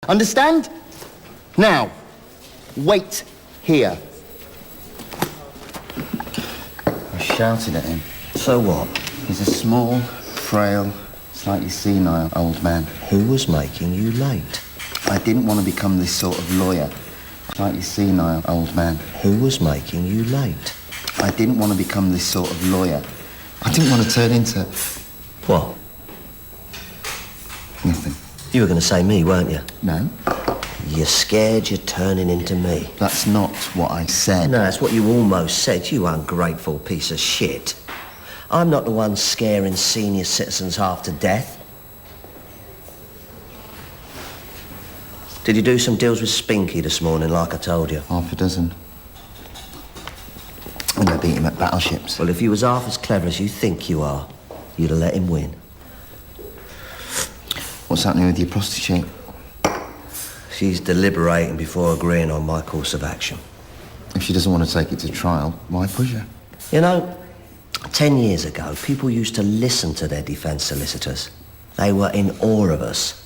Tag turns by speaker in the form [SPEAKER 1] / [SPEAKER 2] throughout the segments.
[SPEAKER 1] Understand? Now, wait here. I shouted at him.
[SPEAKER 2] So what?
[SPEAKER 1] He's a small, frail, slightly senile old man.
[SPEAKER 2] Who was making you late?
[SPEAKER 1] I didn't want to become this sort of lawyer. Slightly senile old man.
[SPEAKER 2] Who was making you late?
[SPEAKER 1] I didn't want to become this sort of lawyer. I didn't want to turn into...
[SPEAKER 2] What?
[SPEAKER 1] Nothing.
[SPEAKER 2] You were going to say me, weren't you?
[SPEAKER 1] No.
[SPEAKER 2] You're scared you're turning into me.
[SPEAKER 1] That's not what I said.
[SPEAKER 2] No, that's what you almost said, you ungrateful piece of shit. I'm not the one scaring senior citizens half to death. Did you do some deals with Spinky this morning, like I told you?
[SPEAKER 1] Half a dozen. And I beat him at battleships.
[SPEAKER 2] Well, if he was half as clever as you think you are, you'd have let him win.
[SPEAKER 1] What's happening with your prostitute?
[SPEAKER 2] She's deliberating before agreeing on my course of action.
[SPEAKER 1] If she doesn't want to take it to trial, why push her?
[SPEAKER 2] You know, 10 years ago, people used to listen to their defence solicitors. They were in awe of us.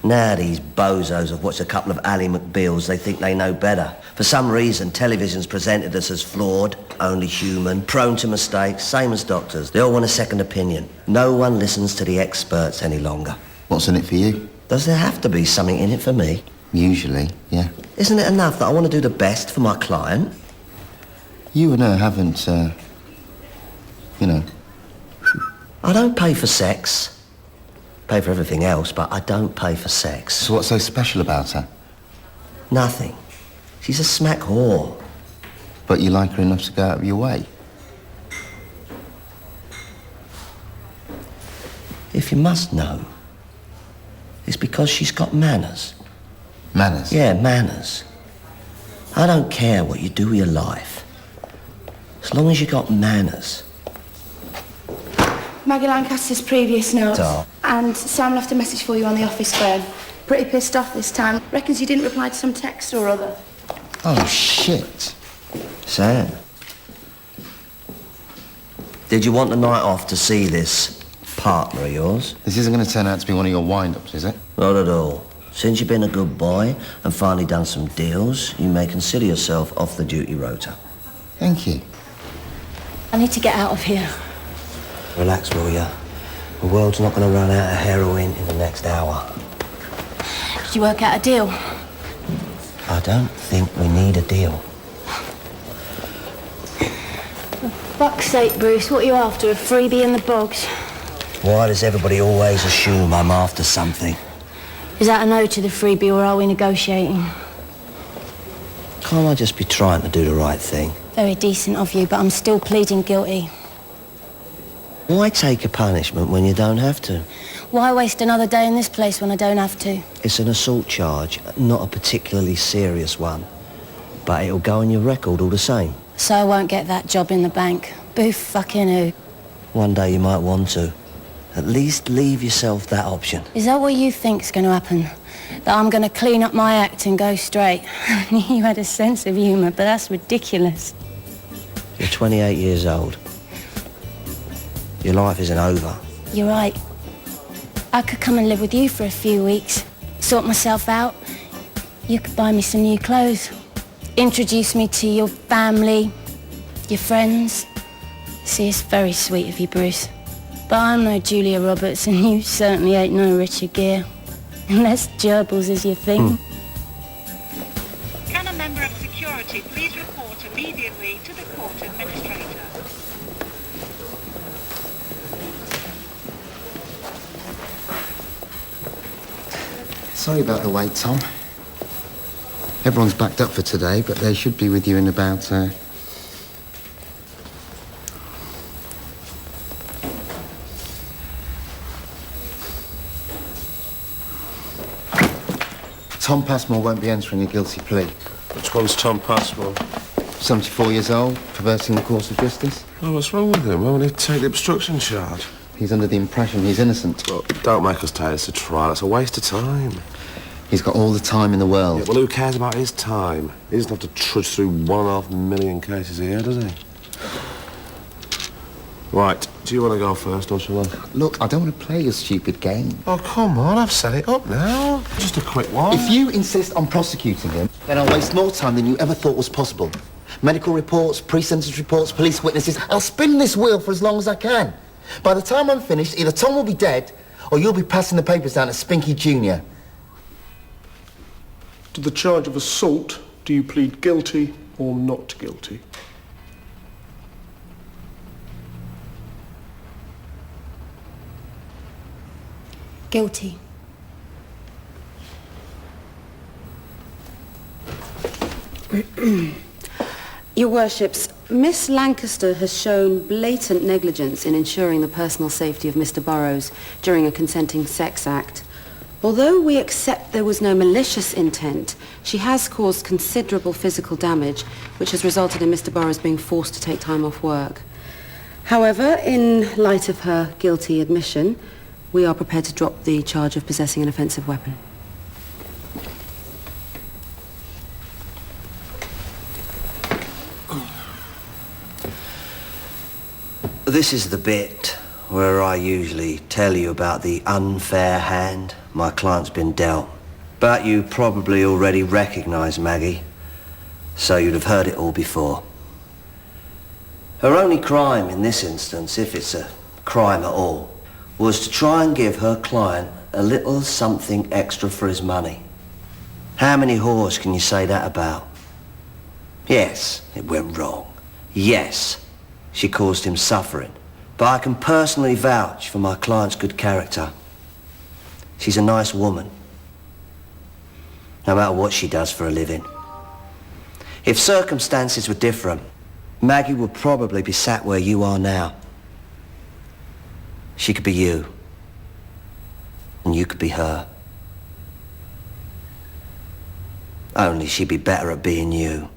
[SPEAKER 2] Now these bozos have watched a couple of Ally McBeals. They think they know better. For some reason, television's presented us as flawed, only human, prone to mistakes, same as doctors. They all want a second opinion. No one listens to the experts any longer.
[SPEAKER 1] What's in it for you?
[SPEAKER 2] Does there have to be something in it for me?
[SPEAKER 1] Usually, yeah.
[SPEAKER 2] Isn't it enough that I want to do the best for my client?
[SPEAKER 1] You and her haven't, you know...
[SPEAKER 2] I don't pay for sex. Pay for everything else, but I don't pay for sex.
[SPEAKER 1] So what's so special about her?
[SPEAKER 2] Nothing. She's a smack whore.
[SPEAKER 1] But you like her enough to go out of your way?
[SPEAKER 2] If you must know, it's because she's got manners.
[SPEAKER 1] Manners?
[SPEAKER 2] Yeah, manners. I don't care what you do with your life, as long as you got manners.
[SPEAKER 3] Maggie Lancaster's previous notes.
[SPEAKER 2] Oh.
[SPEAKER 3] And Sam left a message for you on the office phone. Pretty pissed off this time. Reckons you didn't reply to some text or other.
[SPEAKER 1] Oh, shit.
[SPEAKER 2] Sam, did you want the night off to see this partner of yours?
[SPEAKER 1] This isn't going to turn out to be one of your wind-ups, is it?
[SPEAKER 2] Not at all. Since you've been a good boy and finally done some deals, you may consider yourself off the duty rota.
[SPEAKER 1] Thank you.
[SPEAKER 3] I need to get out of here.
[SPEAKER 2] Relax, will ya? The world's not going to run out of heroin in the next hour.
[SPEAKER 3] Did you work out a deal?
[SPEAKER 2] I don't think we need a deal.
[SPEAKER 3] For fuck's sake, Bruce, what are you after? A freebie in the bogs?
[SPEAKER 2] Why does everybody always assume I'm after something?
[SPEAKER 3] Is that a no to the freebie or are we negotiating?
[SPEAKER 2] Can't I just be trying to do the right thing?
[SPEAKER 3] Very decent of you, but I'm still pleading guilty.
[SPEAKER 2] Why take a punishment when you don't have to?
[SPEAKER 3] Why waste another day in this place when I don't have to?
[SPEAKER 2] It's an assault charge, not a particularly serious one. But it'll go on your record all the same.
[SPEAKER 3] So I won't get that job in the bank. Boo fucking who?
[SPEAKER 2] One day you might want to. At least leave yourself that option.
[SPEAKER 3] Is that what you think's going to happen? That I'm going to clean up my act and go straight? You had a sense of humour, but that's ridiculous.
[SPEAKER 2] You're 28 years old. Your life isn't over.
[SPEAKER 3] You're right. I could come and live with you for a few weeks, sort myself out. You could buy me some new clothes, introduce me to your family, your friends. See, it's very sweet of you, Bruce. But I'm no Julia Roberts, and you certainly ain't no Richard Gere. Less gerbils as you think.
[SPEAKER 4] Can a member of security please report immediately to the court administrator?
[SPEAKER 1] Sorry about the wait, Tom. Everyone's backed up for today, but they should be with you in about, Tom Passmore won't be entering a guilty plea.
[SPEAKER 5] Which one's Tom Passmore?
[SPEAKER 1] 74 years old, perverting the course of justice.
[SPEAKER 5] Oh, what's wrong with him? Why won't he take the obstruction charge?
[SPEAKER 1] He's under the impression he's innocent.
[SPEAKER 5] Well, don't make us take this to trial. It's a waste of time.
[SPEAKER 1] He's got all the time in the world.
[SPEAKER 5] Yeah, well, who cares about his time? He doesn't have to trudge through 1.5 million cases a year, does he? Right, do you want to go first or shall I?
[SPEAKER 1] Look, I don't want to play your stupid game.
[SPEAKER 5] Oh, come on, I've set it up now. Just a quick one.
[SPEAKER 1] If you insist on prosecuting him, then I'll waste more time than you ever thought was possible. Medical reports, pre-sentence reports, police witnesses. I'll spin this wheel for as long as I can. By the time I'm finished, either Tom will be dead or you'll be passing the papers down to Spinky Jr.
[SPEAKER 6] To the charge of assault, do you plead guilty or not guilty?
[SPEAKER 3] Guilty.
[SPEAKER 7] Your Worships, Miss Lancaster has shown blatant negligence in ensuring the personal safety of Mr. Burrows during a consenting sex act. Although we accept there was no malicious intent, she has caused considerable physical damage, which has resulted in Mr. Burrows being forced to take time off work. However, in light of her guilty admission, we are prepared to drop the charge of possessing an offensive weapon.
[SPEAKER 2] This is the bit where I usually tell you about the unfair hand my client's been dealt. But you probably already recognise Maggie, so you'd have heard it all before. Her only crime in this instance, if it's a crime at all, was to try and give her client a little something extra for his money. How many whores can you say that about? Yes, it went wrong. Yes, she caused him suffering. But I can personally vouch for my client's good character. She's a nice woman, no matter what she does for a living. If circumstances were different, Maggie would probably be sat where you are now. She could be you, and you could be her. Only she'd be better at being you,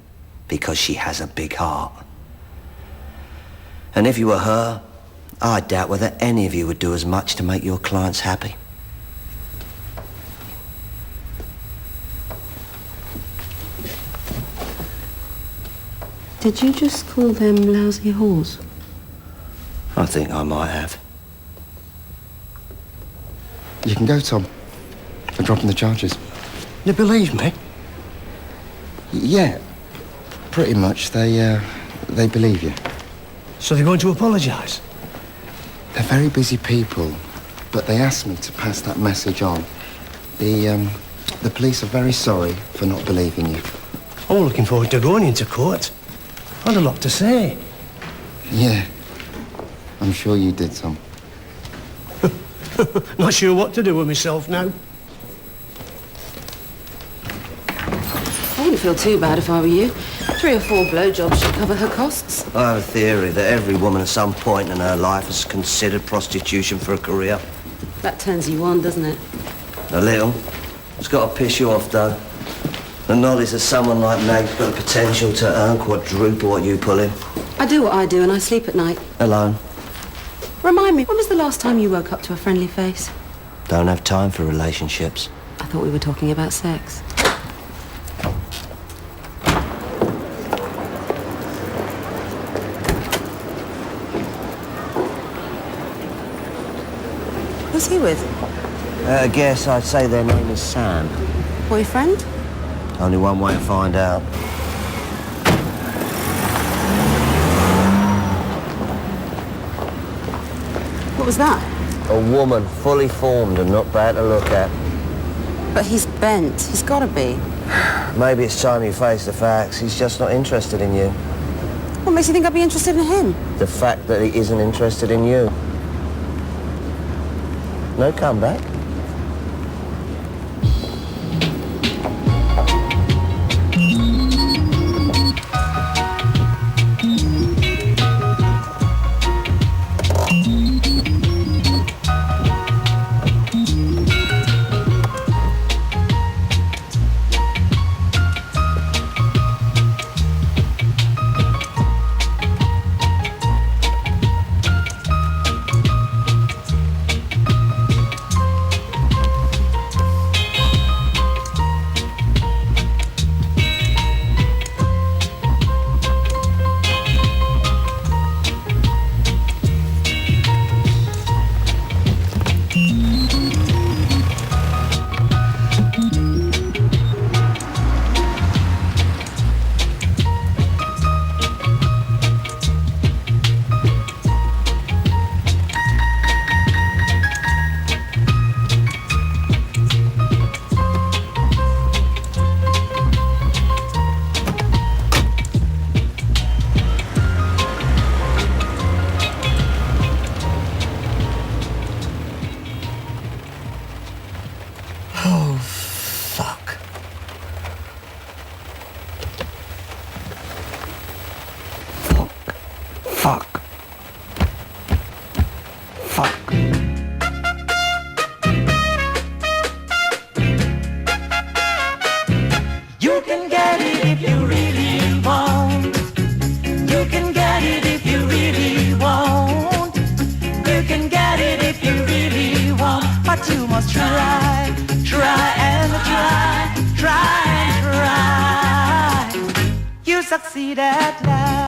[SPEAKER 2] because she has a big heart. And if you were her, I doubt whether any of you would do as much to make your clients happy.
[SPEAKER 7] Did you just call them lousy whores?
[SPEAKER 2] I think I might have.
[SPEAKER 1] You can go, Tom, for dropping the charges.
[SPEAKER 8] You believe me?
[SPEAKER 1] Yeah, pretty much. They believe you.
[SPEAKER 8] So they're going to apologise?
[SPEAKER 1] They're very busy people, but they asked me to pass that message on. The police are very sorry for not believing you.
[SPEAKER 8] I'm looking forward to going into court. I had a lot to say.
[SPEAKER 1] Yeah, I'm sure you did, Tom.
[SPEAKER 8] Not sure what to do with myself now.
[SPEAKER 7] I wouldn't feel too bad if I were you. 3 or 4 blowjobs should cover her costs.
[SPEAKER 2] I have a theory that every woman at some point in her life has considered prostitution for a career.
[SPEAKER 7] That turns you on, doesn't it?
[SPEAKER 2] A little. It's got to piss you off, though. The knowledge that someone like Meg's got the potential to earn quadruple what you pull in.
[SPEAKER 7] I do what I do and I sleep at night.
[SPEAKER 2] Alone.
[SPEAKER 7] Remind me, when was the last time you woke up to a friendly face?
[SPEAKER 2] Don't have time for relationships.
[SPEAKER 7] I thought we were talking about sex. Who's he with?
[SPEAKER 2] I guess I'd say their name is Sam.
[SPEAKER 7] Boyfriend?
[SPEAKER 2] Only one way to find out.
[SPEAKER 7] What was that?
[SPEAKER 2] A woman, fully formed and not bad to look at.
[SPEAKER 7] But he's bent. He's got to be.
[SPEAKER 2] Maybe it's time you face the facts. He's just not interested in you.
[SPEAKER 7] What makes you think I'd be interested in him?
[SPEAKER 2] The fact that he isn't interested in you. No comeback.
[SPEAKER 9] fuck.
[SPEAKER 10] You can get it if you really want. You can get it if you really want. You can get it if you really want. But you must try, try and try, try and try. You succeed at last.